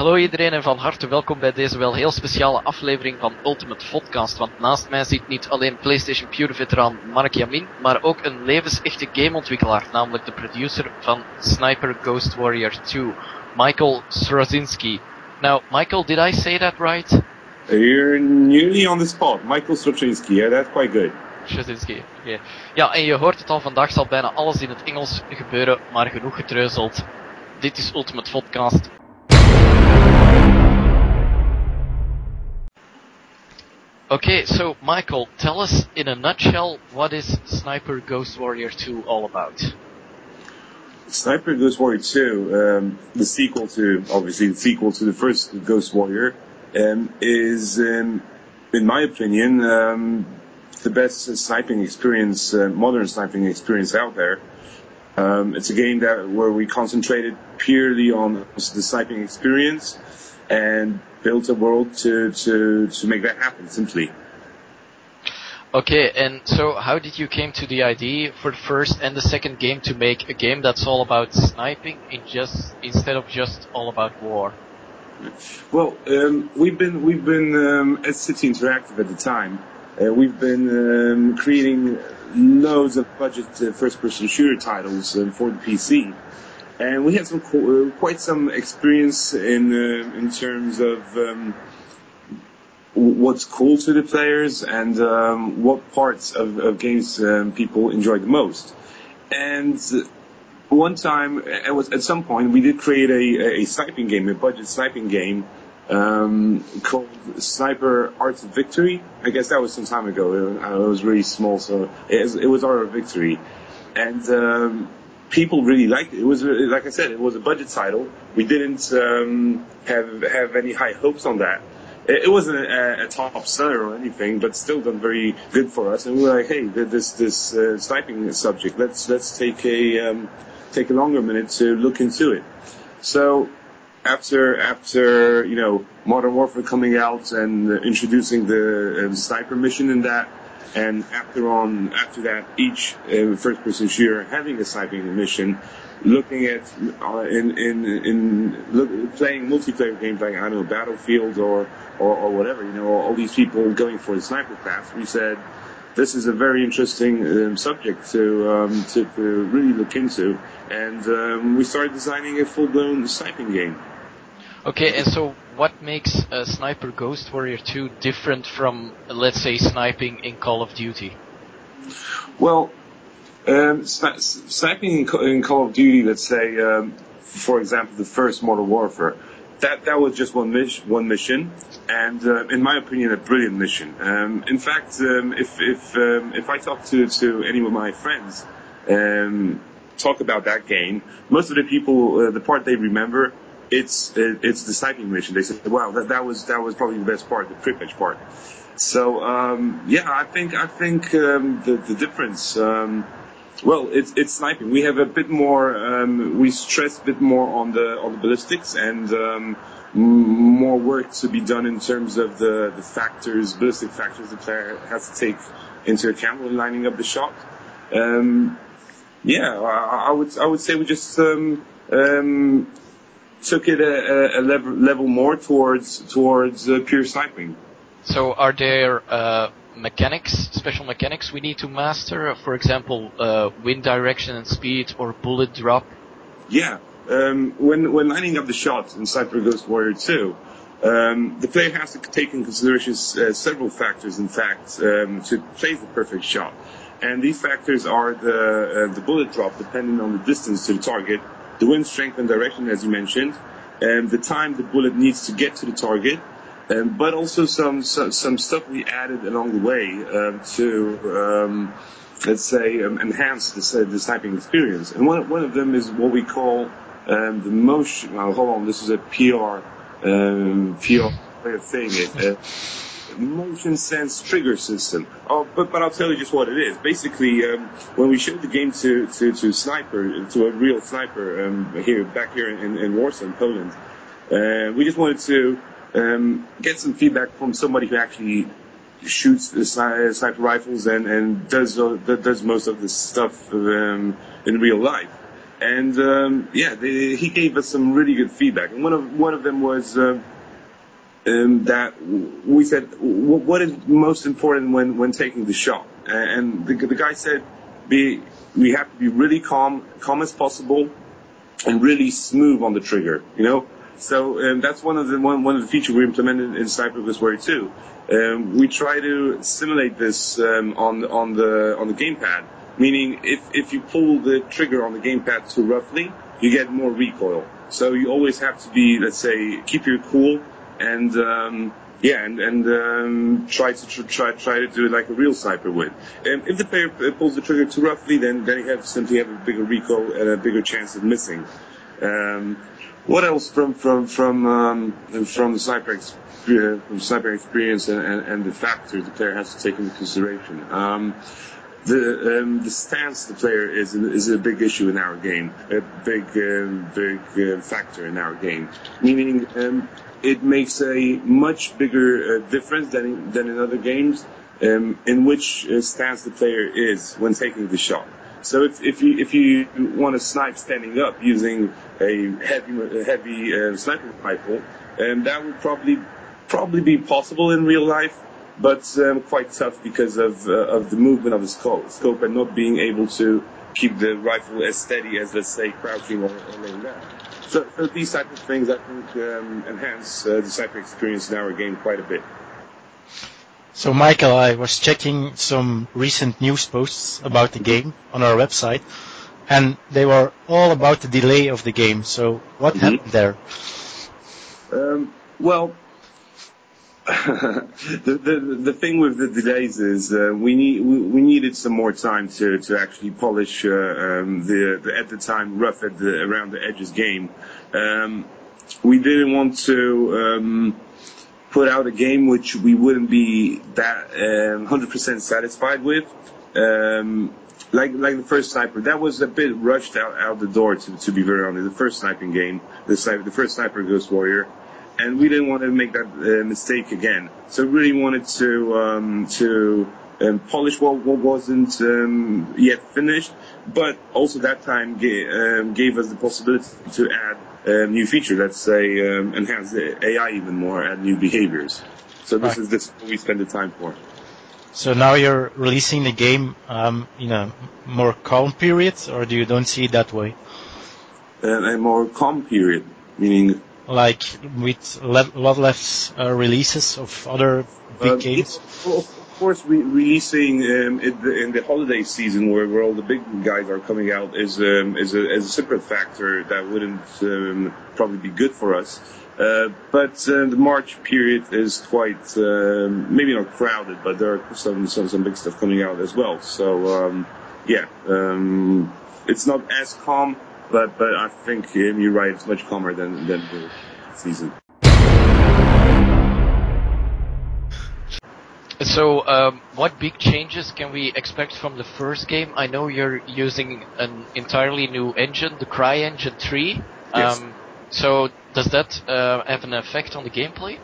Hallo iedereen en van harte welkom bij deze wel heel speciale aflevering van Ultimate Vodcast. Want naast mij zit niet alleen PlayStation Pure veteraan Mark Jamin, maar ook een levensechte gameontwikkelaar, namelijk de producer van Sniper Ghost Warrior 2, Michael Sroczynski. Now, Michael, did I say that right? You're nearly on the spot. Michael Sroczynski, yeah, that's quite good. Sroczynski, oké. Ja, en je hoort het al, vandaag zal bijna alles in het Engels gebeuren, maar genoeg getreuzeld. Dit is Ultimate Vodcast. Okay, so Michael, tell us in a nutshell, what is Sniper Ghost Warrior 2 all about? Sniper Ghost Warrior 2, the sequel to the first Ghost Warrior, is, in my opinion, the best sniping experience, modern sniping experience out there. It's a game where we concentrated purely on the sniping experience and built a world to make that happen simply. Okay, and so how did you came to the idea for the first and the second game to make a game that's all about sniping instead of just all about war? Well, we've been at City Interactive at the time. We've been creating loads of budget first-person shooter titles for the PC. And we had quite some experience in terms of what's cool to the players and what parts of games people enjoy the most. And one time, at some point, we did create a sniping game, a budget sniping game called Sniper Art of Victory. I guess that was some time ago. It was really small, so it was Art of Victory. And people really liked it. It was, like I said, it was a budget title. We didn't have any high hopes on that. It wasn't a top seller or anything, but still done very good for us. And we were like, hey, this sniping subject, let's take a longer minute to look into it. So after Modern Warfare coming out and introducing the sniper mission in that. And after that, each first-person shooter having a sniping mission, looking at playing multiplayer games like Battlefield or whatever, all these people going for the sniper path. We said this is a very interesting subject to really look into, and we started designing a full-blown sniping game. Okay, and so what makes Sniper Ghost Warrior 2 different from, let's say, sniping in Call of Duty? Well, sniping in Call of Duty, let's say, for example, the first Modern Warfare, that was just one mission, and in my opinion, a brilliant mission. In fact, if I talk to any of my friends, talk about that game, most of the people, the part they remember, it's the sniping mission. They said, "Wow, that was probably the best part, the Pripyat part." So I think the difference. Well, it's sniping. We have a bit more. We stress a bit more on the ballistics and more work to be done in terms of the ballistic factors the player has to take into account when lining up the shot. I would say we just took it a level more towards pure sniping. So are there special mechanics we need to master? For example, wind direction and speed or bullet drop? Yeah, when lining up the shot in Sniper Ghost Warrior 2, the player has to take in consideration several factors, in fact, to place the perfect shot. And these factors are the bullet drop, depending on the distance to the target, the wind strength and direction, as you mentioned, and the time the bullet needs to get to the target, but also some stuff we added along the way to, let's say, enhance the sniping experience. And one of them is what we call the motion. Hold on, this is a PR way of saying it. Motion sense trigger system. But I'll tell you just what it is. Basically, when we showed the game to a real sniper back here in Warsaw, in Poland, we just wanted to get some feedback from somebody who actually shoots the sniper rifles and does most of this stuff in real life. And he gave us some really good feedback. And one of them was that we said, what is most important when taking the shot? And the guy said, we have to be really calm as possible, and really smooth on the trigger. So that's one of the features we implemented in Sniper Ghost Warrior 2. We try to simulate this on the gamepad, meaning if you pull the trigger on the gamepad too roughly, you get more recoil. So you always have to be, let's say, keep your cool and try to do it like a real sniper would. If the player pulls the trigger too roughly, then he simply have a bigger recoil and a bigger chance of missing. What else from the sniper experience and the factors the player has to take into consideration? The stance the player is a big issue in our game, a big factor in our game. Meaning, it makes a much bigger difference than in other games, in which stance the player is when taking the shot. So if you want to snipe standing up using a heavy sniper rifle, that would probably be possible in real life, but quite tough because of the movement of the scope and not being able to keep the rifle as steady as, let's say, crouching or laying down. So these type of things, I think, enhance the sniper experience in our game quite a bit. So, Michael, I was checking some recent news posts about the game on our website, and they were all about the delay of the game. So, what happened there? Well, the thing with the delays is we needed some more time to actually polish the at the time rough around the edges game. We didn't want to put out a game which we wouldn't be that 100% satisfied with. Like the first sniper, that was a bit rushed out the door, to be very honest. The first sniping game, the first Sniper Ghost Warrior. And we didn't want to make that mistake again. So we really wanted to polish what wasn't yet finished, but also that time gave us the possibility to add new features. Let's say enhance the AI even more, add new behaviors. So this is what we spend the time for. So now you're releasing the game in a more calm period, or do you don't see it that way? A more calm period, meaning. Like with a lot less releases of other big games? Well, of course, releasing in the holiday season where all the big guys are coming out is a separate factor that wouldn't probably be good for us. But the March period is quite, maybe not crowded, but there are some big stuff coming out as well. So, it's not as calm. But I think you're right. It's much calmer than the season. So, what big changes can we expect from the first game? I know you're using an entirely new engine, the CryEngine 3. Yes. So, does that have an effect on the gameplay?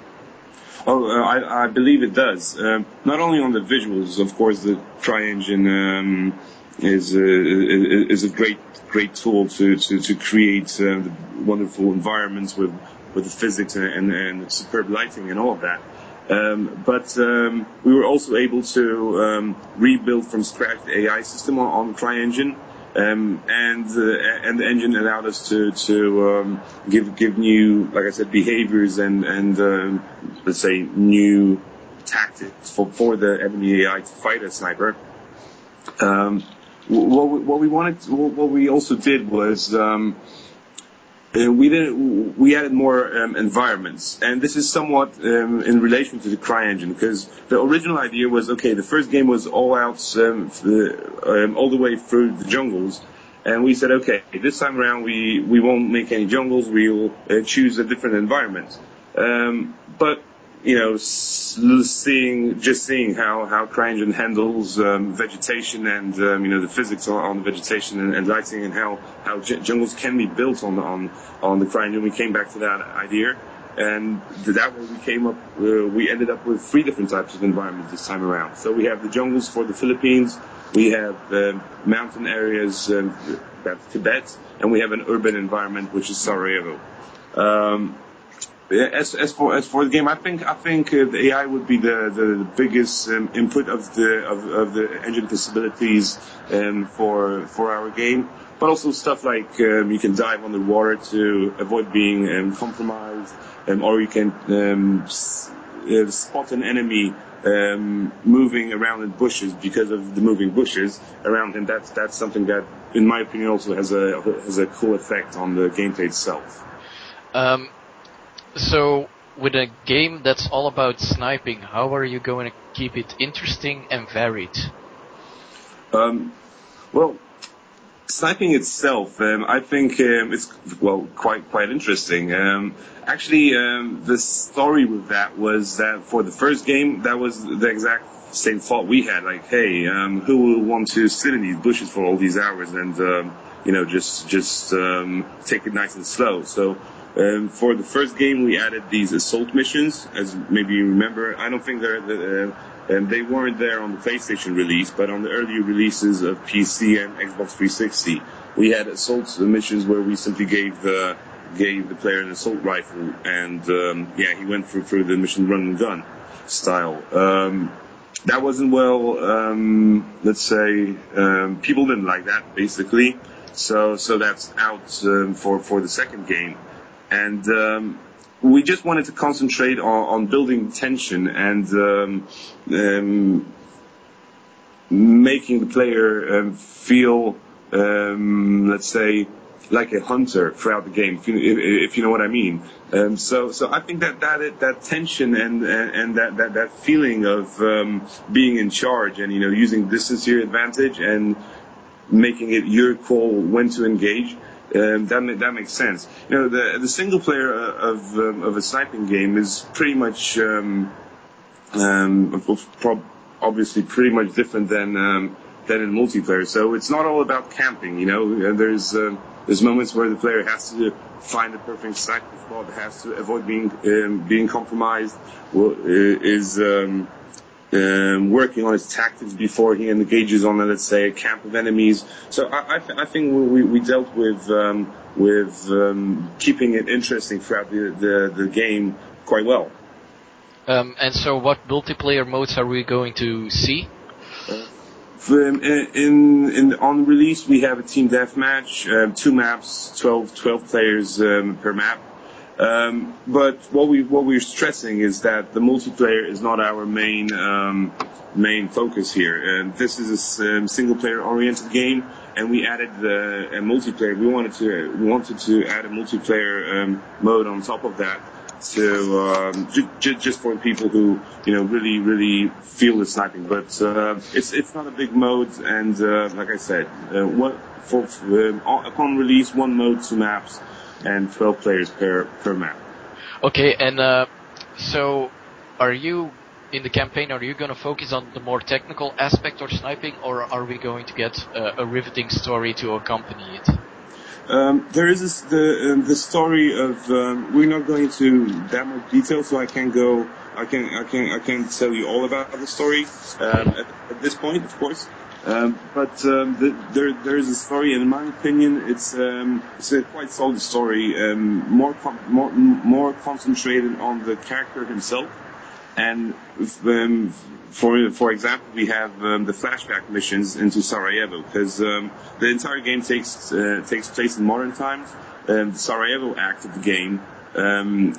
I believe it does. Not only on the visuals, of course, the CryEngine is a great tool to create the wonderful environments with the physics and superb lighting and all of that. But we were also able to rebuild from scratch the AI system on CryEngine, and the engine allowed us to give new, like I said, behaviors and let's say new tactics for the enemy AI to fight a sniper. What we also did was we added more environments, and this is somewhat in relation to the CryEngine, because the original idea was, okay, the first game was all out all the way through the jungles, and we said, okay, this time around we won't make any jungles, we'll choose a different environment. But seeing how CryEngine handles vegetation and the physics on vegetation and lighting, and how jungles can be built on the CryEngine, we came back to that idea, and that way we ended up with 3 different types of environments this time around. So we have the jungles for the Philippines, we have mountain areas, that's Tibet, and we have an urban environment, which is Sarajevo. As for the game, I think the AI would be the biggest input of the engine possibilities for our game, but also stuff like you can dive underwater to avoid being compromised, or you can spot an enemy moving around in bushes because of the moving bushes around him. That's something that, in my opinion, also has a cool effect on the gameplay itself. So, with a game that's all about sniping, how are you going to keep it interesting and varied? Well, sniping itself, I think it's quite interesting. Actually, the story with that was that for the first game, that was the exact same thought we had. Like, hey, who will want to sit in these bushes for all these hours and just take it nice and slow? So. For the first game, we added these assault missions, as maybe you remember. I don't think they weren't there on the PlayStation release, but on the earlier releases of PC and Xbox 360, we had assault missions where we simply gave the player an assault rifle, and he went through the mission run and gun style. That wasn't let's say, people didn't like that, basically. So that's out for the second game. And we just wanted to concentrate on building tension and making the player feel, let's say, like a hunter throughout the game, if you know what I mean. So I think that tension and that feeling of being in charge and using distance to your advantage and making it your call when to engage. That makes sense. The single player of a sniping game is pretty much obviously pretty much different than in multiplayer. So it's not all about camping. There's moments where the player has to find the perfect sniping spot, has to avoid being compromised, working on his tactics before he engages on, let's say, a camp of enemies. So I think we dealt with keeping it interesting throughout the game quite well. And so what multiplayer modes are we going to see? On release, we have a team deathmatch, 2 maps, 12 players per map. But what we're stressing is that the multiplayer is not our main focus here. This is a single player oriented game, and we added a multiplayer. We wanted to add a multiplayer mode on top of that to just for people who really feel the sniping. But it's not a big mode, and like I said, upon release, 1 mode, 2 maps. And 12 players per map. Okay, and so are you, in the campaign, are you going to focus on the more technical aspect of sniping, or are we going to get a riveting story to accompany it? There is the story of, we're not going into that much detail, so I can't tell you all about the story at this point, of course. But there is a story, and in my opinion, it's a quite solid story. More concentrated on the character himself, and for example, we have the flashback missions into Sarajevo, because the entire game takes place in modern times. The Sarajevo act of the game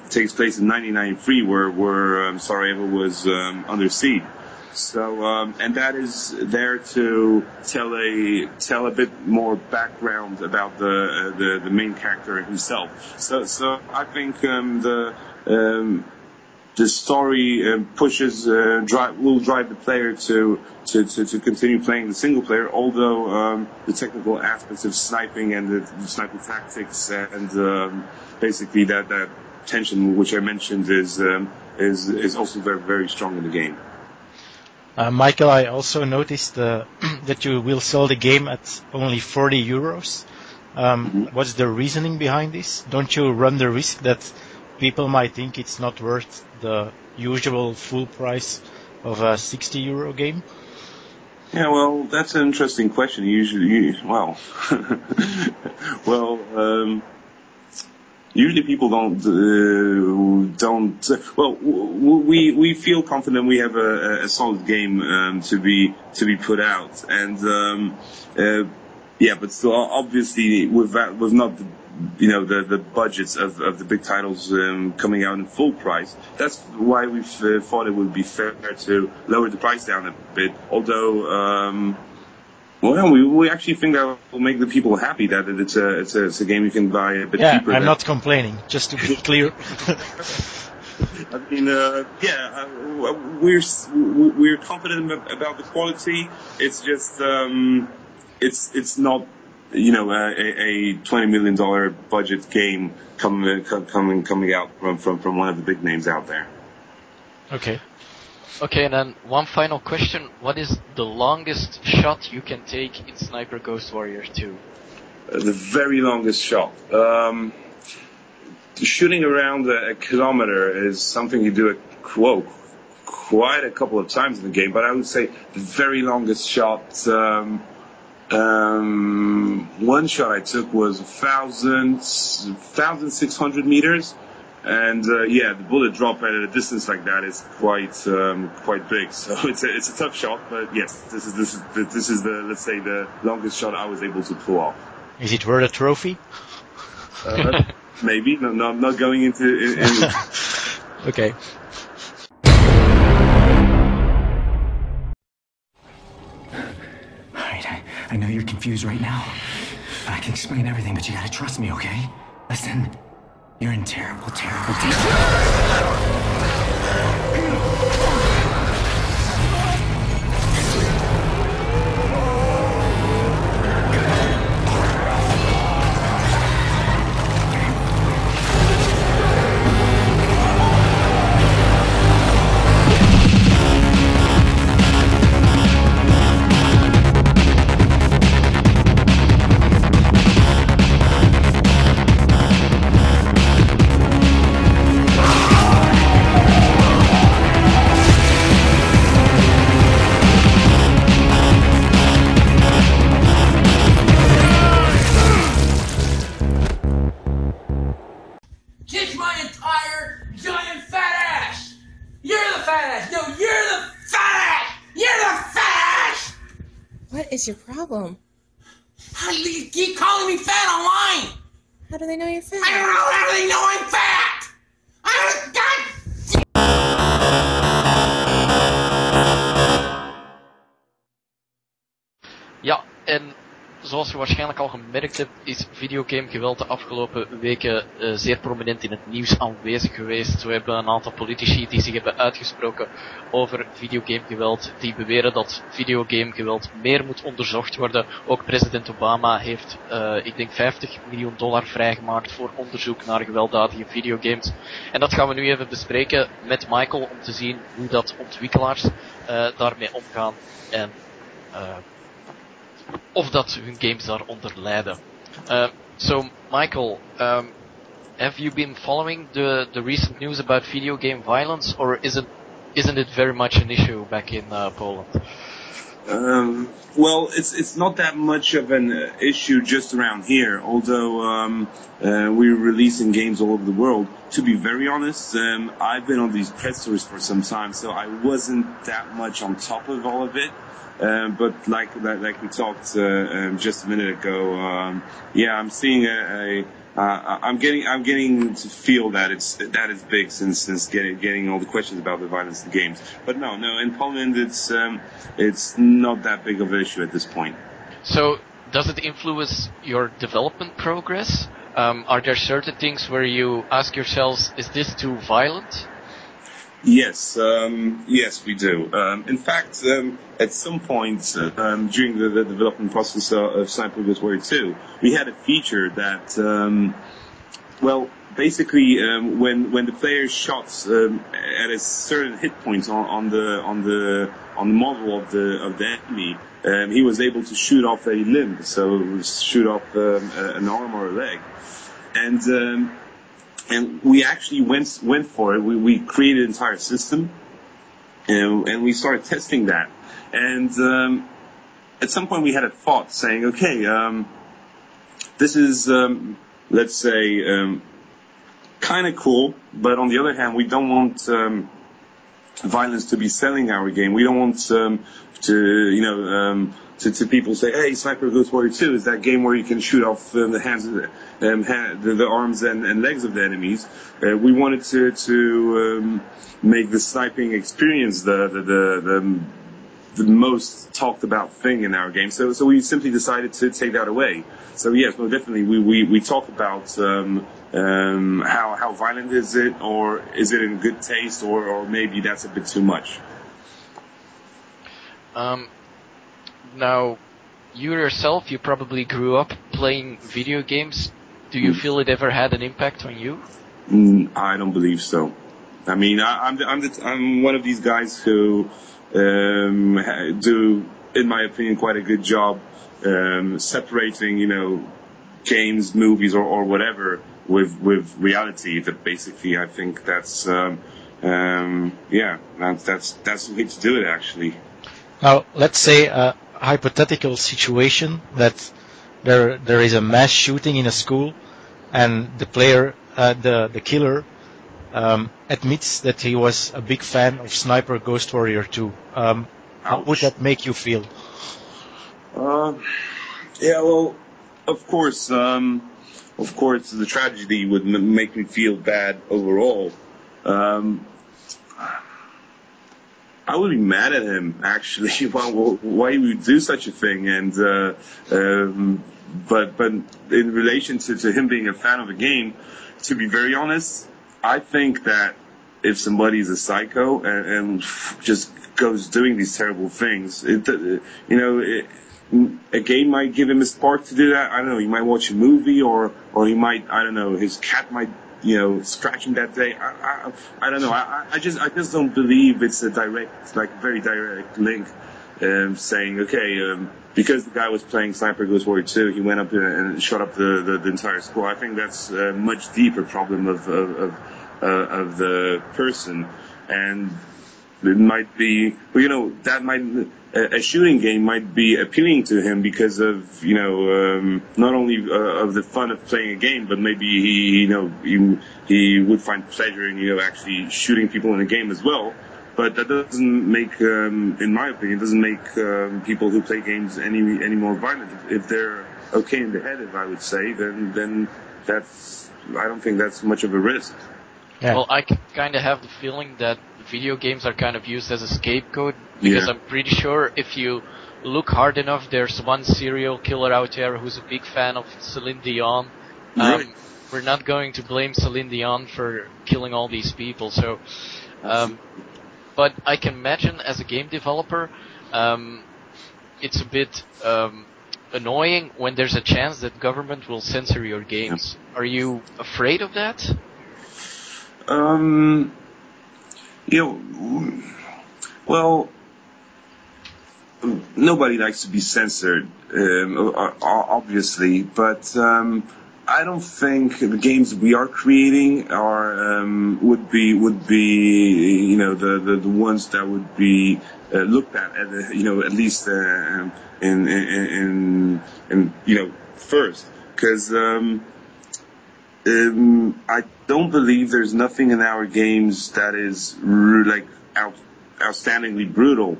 takes place in 1993, where Sarajevo was under siege. So, and that is there to tell a bit more background about the main character himself. So I think the story will drive the player to continue playing the single player. Although the technical aspects of sniping and the sniping tactics and basically that tension which I mentioned is also very, very strong in the game. Michael, I also noticed that you will sell the game at only 40 euros. What's the reasoning behind this? Don't you run the risk that people might think it's not worth the usual full price of a 60 euro game? Yeah, well, that's an interesting question. Usually, usually people don't. Well, we feel confident we have a solid game to be put out, and but still, obviously, with not the budgets of the big titles coming out in full price. That's why we've thought it would be fair to lower the price down a bit. Although, we actually think that will make the people happy that it's a game you can buy a bit cheaper. Yeah, I'm not complaining. Just to be clear. I mean, we're confident about the quality. It's just it's not. A $20 million budget game coming out from one of the big names out there. Okay. Okay, and then one final question. What is the longest shot you can take in Sniper Ghost Warrior 2? The very longest shot. Shooting around a kilometer is something you do quite a couple of times in the game, but I would say the very longest shot... one shot I took was 1,600 meters, and the bullet drop at a distance like that is quite big. So it's a tough shot, but yes, this is the, let's say, the longest shot I was able to pull off. Is it worth a trophy? Maybe. No, I'm not going into. Okay. I know you're confused right now. I can explain everything, but you gotta trust me, okay? Listen, you're in terrible danger. What is your problem? How do you keep calling me fat online? How do they know you're fat? I don't know how they know I'm fat! Ja, en zoals je waarschijnlijk al gemerkt hebt, is videogamegeweld de afgelopen weken zeer prominent in het nieuws aanwezig geweest. We hebben een aantal politici die zich hebben uitgesproken over videogamegeweld, die beweren dat videogamegeweld meer moet onderzocht worden. Ook president Obama heeft, ik denk, $50 miljoen vrijgemaakt voor onderzoek naar gewelddadige videogames. En dat gaan we nu even bespreken met Michael om te zien hoe dat ontwikkelaars daarmee omgaan en of dat hun games daaronder lijden. So, Michael, have you been following the recent news about video game violence, or isn't it very much an issue back in Poland? Well, it's not that much of an issue just around here, although we're releasing games all over the world. To be very honest, I've been on these press tours for some time, so I wasn't that much on top of all of it. But like we talked just a minute ago, I'm seeing I'm getting to feel that that is big since getting all the questions about the violence in games. But no, in Poland it's not that big of an issue at this point. So does it influence your development progress? Are there certain things where you ask yourselves, is this too violent? Yes, we do. In fact, at some point during the development process of Sniper Ghost Warrior 2, we had a feature that, basically, when the player shot at a certain hit point on the model of the enemy, he was able to shoot off a limb, so shoot off an arm or a leg, and we actually went for it. We created an entire system, and we started testing that. And at some point we had a thought saying, okay, this is, let's say, kind of cool, but on the other hand, we don't want violence to be selling our game. We don't want to people say, hey, Sniper Ghost Warrior 2 is that game where you can shoot off the hands, the arms and legs of the enemies. We wanted to make the sniping experience the most talked about thing in our game. So we simply decided to take that away. So yes, no, definitely we talk about how violent is it, or is it in good taste, or maybe that's a bit too much. Now, you yourself, you probably grew up playing video games. Do you feel it ever had an impact on you? I don't believe so. I mean, I'm one of these guys who do, in my opinion, quite a good job separating, games, movies, or whatever with reality. That basically, I think that's that's the way to do it, actually. Now, let's say a hypothetical situation that there is a mass shooting in a school, and the player, the killer, admits that he was a big fan of Sniper Ghost Warrior 2. How would that make you feel? Yeah, well, of course, the tragedy would make me feel bad overall. I would be mad at him, actually. Why he would do such a thing? And but in relation to him being a fan of a game, to be very honest, I think that if somebody is a psycho and just goes doing these terrible things, a game might give him a spark to do that. I don't know. He might watch a movie, or he might, I don't know, his cat might, scratch him that day. I don't know. I just don't believe it's a direct, very direct link, saying, okay, because the guy was playing Sniper Ghost Warrior 2, he went up and shot up the entire school. I think that's a much deeper problem of the person, and it might be, that might, a shooting game might be appealing to him because of, not only of the fun of playing a game, but maybe he would find pleasure in, actually shooting people in a game as well. But that doesn't make, in my opinion, doesn't make people who play games any more violent. If they're okay in the head, if I would say, then I don't think that's much of a risk. Yeah. Well, I kind of have the feeling that video games are kind of used as a scapegoat, because I'm pretty sure if you look hard enough, there's one serial killer out there who's a big fan of Celine Dion. Right. We're not going to blame Celine Dion for killing all these people, so... but I can imagine, as a game developer, it's a bit annoying when there's a chance that government will censor your games. Are you afraid of that? Well, nobody likes to be censored, obviously, but I don't think the games we are creating are would be the ones that would be looked at at least in first, because I don't believe there's nothing in our games that is outstandingly brutal.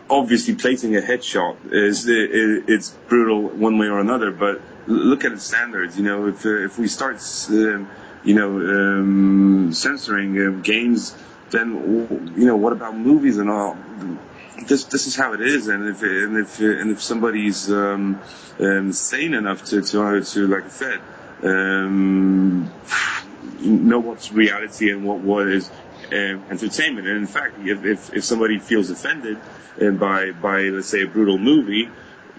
Obviously, placing a headshot it's brutal one way or another. But look at the standards. If we start censoring games, then what about movies and all? This is how it is. And if somebody's sane enough to like I said, know what's reality and what is entertainment. And in fact, if somebody feels offended by let's say a brutal movie,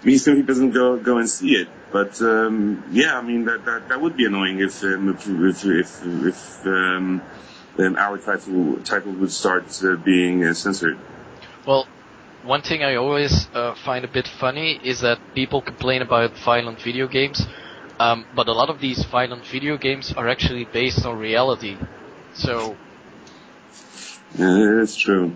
he simply doesn't go and see it. But I mean that would be annoying if our title would start being censored. Well, one thing I always find a bit funny is that people complain about violent video games, but a lot of these violent video games are actually based on reality. So... That's true.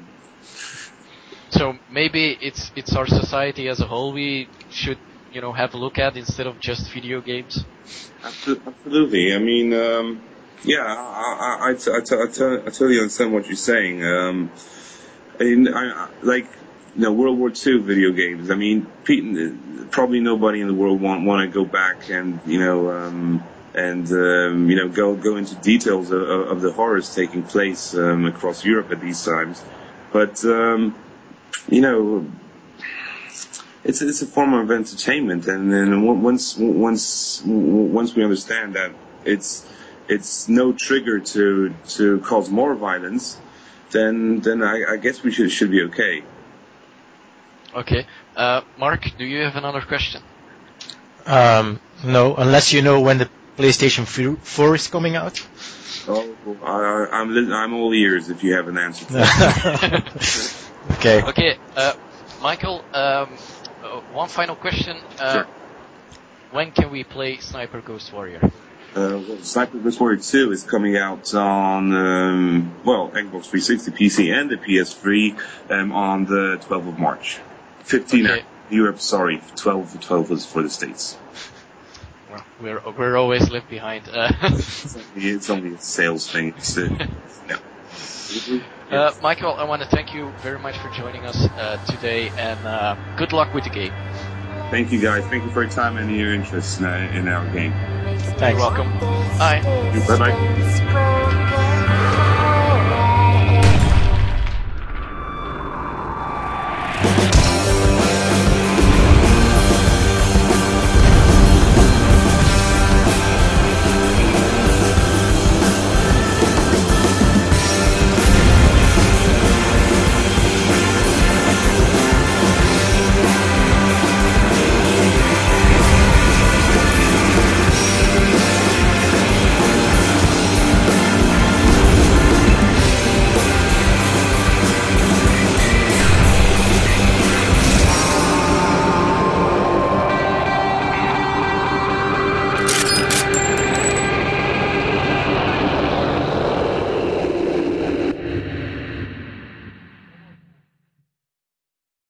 So maybe it's our society as a whole we should, have a look at instead of just video games. Absolutely. I mean, yeah, I totally understand what you're saying. World War II video games. I mean, probably nobody in the world want to go back and go into details of the horrors taking place across Europe at these times. But it's a form of entertainment, and then once we understand that it's no trigger to cause more violence, then I guess we should be okay. Okay, Mark, do you have another question? No, unless you know when the PlayStation 4 is coming out. Oh, I'm all ears if you have an answer to that. Okay. Okay, Michael, one final question. Sure. When can we play Sniper Ghost Warrior? Sniper Ghost Warrior 2 is coming out on Xbox 360, PC, and the PS3 on the 12th of March. 15 Okay. Europe, sorry, 12 is for the States. Well, we're always left behind. It's only a sales thing. Michael, I want to thank you very much for joining us today, and good luck with the game. Thank you, guys. Thank you for your time and your interest in our game. Thanks. You're welcome. Bye. Bye-bye.